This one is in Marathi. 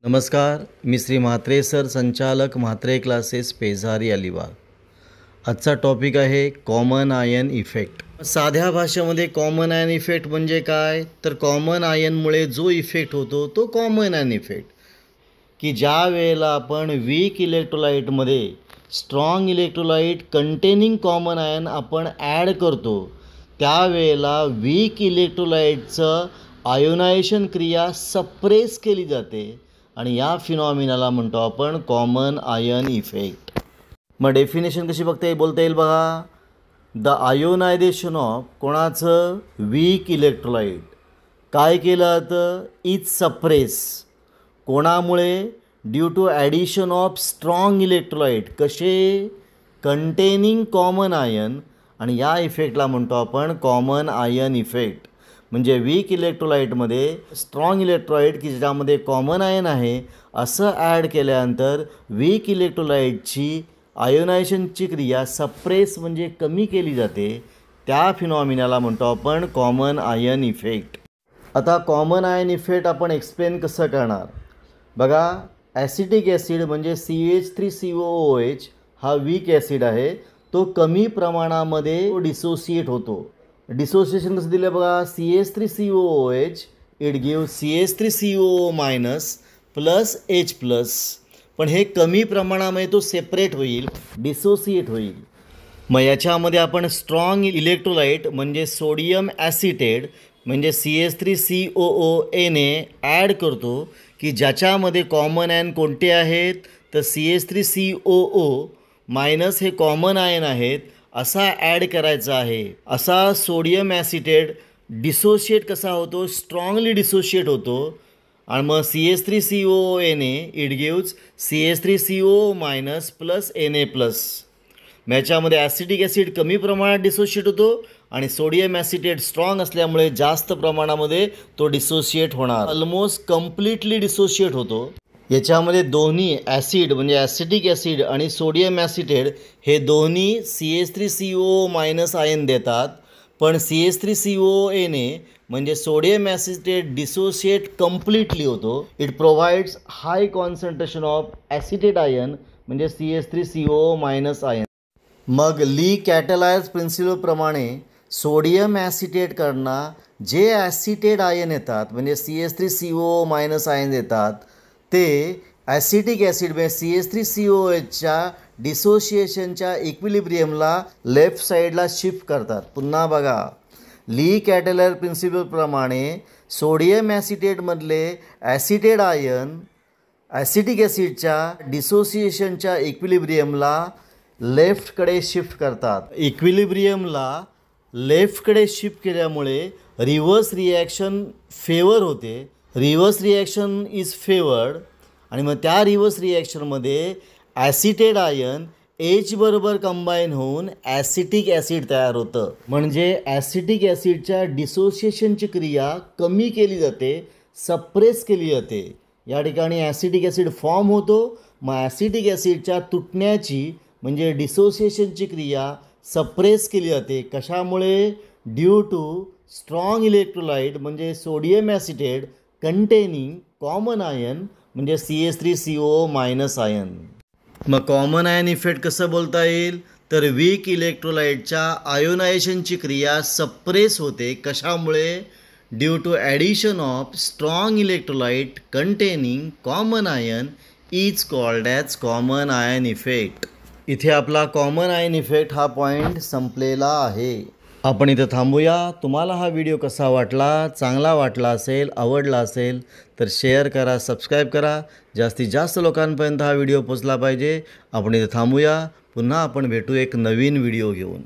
नमस्कार, मी श्री म्हात्रे सर, संचालक म्हात्रे क्लासेस, पेजारी, अलिबाग. आजचा टॉपिक आहे कॉमन आयन इफेक्ट. साध्या भाषेमध्ये कॉमन आयन इफेक्ट म्हणजे काय, तर कॉमन आयनमुळे जो इफेक्ट होतो तो कॉमन आयन इफेक्ट. की ज्या वेळेला आपण वीक इलेक्ट्रोलाइटमध्ये strong electrolyte containing common ion आपण ॲड करतो, त्यावेळेला वीक इलेक्ट्रोलाइटचं आयोनायझेशन क्रिया सप्रेस केली जाते आणि या फिनॉमिनाला म्हणतो आपण कॉमन आयन इफेक्ट. मग डेफिनेशन कशी बोलता येईल बघा. द आयोनायझेशन ऑफ कोणाचं, वीक इलेक्ट्रोलाइट काय केलं जातं, इज सप्रेस. कोणामुळे, due to addition of strong electrolyte. कसे, कंटेनिंग कॉमन आयन. आणि या इफेक्टला म्हणतो आपण कॉमन आयन इफेक्ट. म्हणजे वीक इलेक्ट्रोलाइटमध्ये स्ट्रॉंग इलेक्ट्रोलाइट की ज्यामध्ये कॉमन आयन आहे असं ॲड केल्यानंतर वीक इलेक्ट्रोलाइटची आयोनायझेशनची क्रिया सप्रेस म्हणजे कमी केली जाते. त्या फिनॉमिनाला म्हणतो आपण कॉमन आयन इफेक्ट. आता कॉमन आयन इफेक्ट आपण एक्सप्लेन कसं करणार बघा. ॲसिटिक ॲसिड म्हणजे CH3COOH हा वीक ॲसिड आहे, तो कमी प्रमाणामध्ये डिसोसिएट होतो. डिसोसिएशन कसं दिलं बघा, CH3COOH it give CH3COO minus plus H plus. पण हे कमी प्रमाणामध्ये तो सेपरेट होईल, डिसोसिएट होईल. मग याच्यामध्ये आपण स्ट्रॉंग इलेक्ट्रोलाइट म्हणजे सोडियम ॲसिटेट म्हणजे CH3COONA ॲड करतो की ज्याच्यामध्ये कॉमन आयन कोणते आहेत, तर CH3COO मायनस हे कॉमन आयन आहेत असा ॲड करायचा आहे. असा सोडियम ॲसिटेट डिसोशिएट कसा होतो, स्ट्रॉंगली डिसोशिएट होतो. आणि मग CH3COONA it gives CH3COO minus plus Na plus. याच्यामध्ये ॲसिटिक ॲसिड कमी प्रमाणात डिसोशिएट होतो आणि सोडियम ॲसिटेट स्ट्रॉंग असल्यामुळे जास्त प्रमाणामध्ये तो डिसोशिएट होणार, ऑलमोस्ट कम्प्लिटली डिसोशिएट होतो. याच्यामध्ये दोन्ही ॲसिड म्हणजे ॲसिटिक ॲसिड आणि सोडियम ॲसिटेट हे दोन्ही CH3COO मायनस आयन देतात. पण CH3COONA म्हणजे सोडियम ॲसिटेट डिसोशिएट कम्प्लिटली होतो. It provides high concentration of acetate ion म्हणजे CH3COO मायनस आयन. मग ली कॅटलायज प्रिन्सिपलप्रमाणे सोडियम ॲसिटेटकडनं जे ॲसिटेट आयन येतात म्हणजे CH3COO मायनस आयन येतात ते ॲसिटिक ॲसिड म्हणजे CH3COOHच्या डिसोशिएशनच्या इक्विलिब्रियमला लेफ्ट साईडला शिफ्ट करतात. पुन्हा बघा, ली कॅटेलर प्रिन्सिपलप्रमाणे सोडियम ॲसिटेटमधले ॲसिटेट आयन ॲसिटिक ॲसिडच्या डिसोसिएशनच्या इक्विलिब्रियमला लेफ्टकडे शिफ्ट करतात. इक्विलिब्रियमला लेफ्टकडे शिफ्ट केल्यामुळे रिव्हर्स रिॲक्शन फेवर होते. रिव्हर्स रिॲक्शन इज फेवर्ड आणि मग त्या रिव्हर्स रिॲक्शनमध्ये ॲसिटेट आयन H बरोबर कंबाईन होऊन ॲसिटिक ॲसिड तयार होतं. म्हणजे ॲसिटिक ॲसिडच्या डिसोसिएशनची क्रिया कमी केली जाते, सप्रेस केली जाते. या ठिकाणी ॲसिटिक ॲसिड फॉर्म होतो. मग ॲसिटिक ॲसिडच्या तुटण्याची म्हणजे डिसोसिएशनची क्रिया सप्रेस केली जाते. कशामुळे, ड्यू टू स्ट्रॉंग इलेक्ट्रोलाइट म्हणजे sodium acetate containing common ion म्हणजे CH3COO मायनस आयन. मग कॉमन आयन इफेक्ट कसं बोलता येईल, तर वीक इलेक्ट्रोलाइटच्या आयोनायझेशनची क्रिया सप्रेस होते. कशामुळे, due to addition of strong electrolyte containing common ion is called as common ion effect. इथे आपला कॉमन आयन इफेक्ट हा पॉईंट संपलेला आहे. आपण इथं थांबूया. तुम्हाला हा व्हिडिओ कसा वाटला, चांगला वाटला असेल, आवडला असेल तर शेअर करा, सबस्क्राईब करा. जास्तीत जास्त लोकांपर्यंत हा व्हिडिओ पोचला पाहिजे. आपण इथं थांबूया. पुन्हा आपण भेटू एक नवीन व्हिडिओ घेऊन.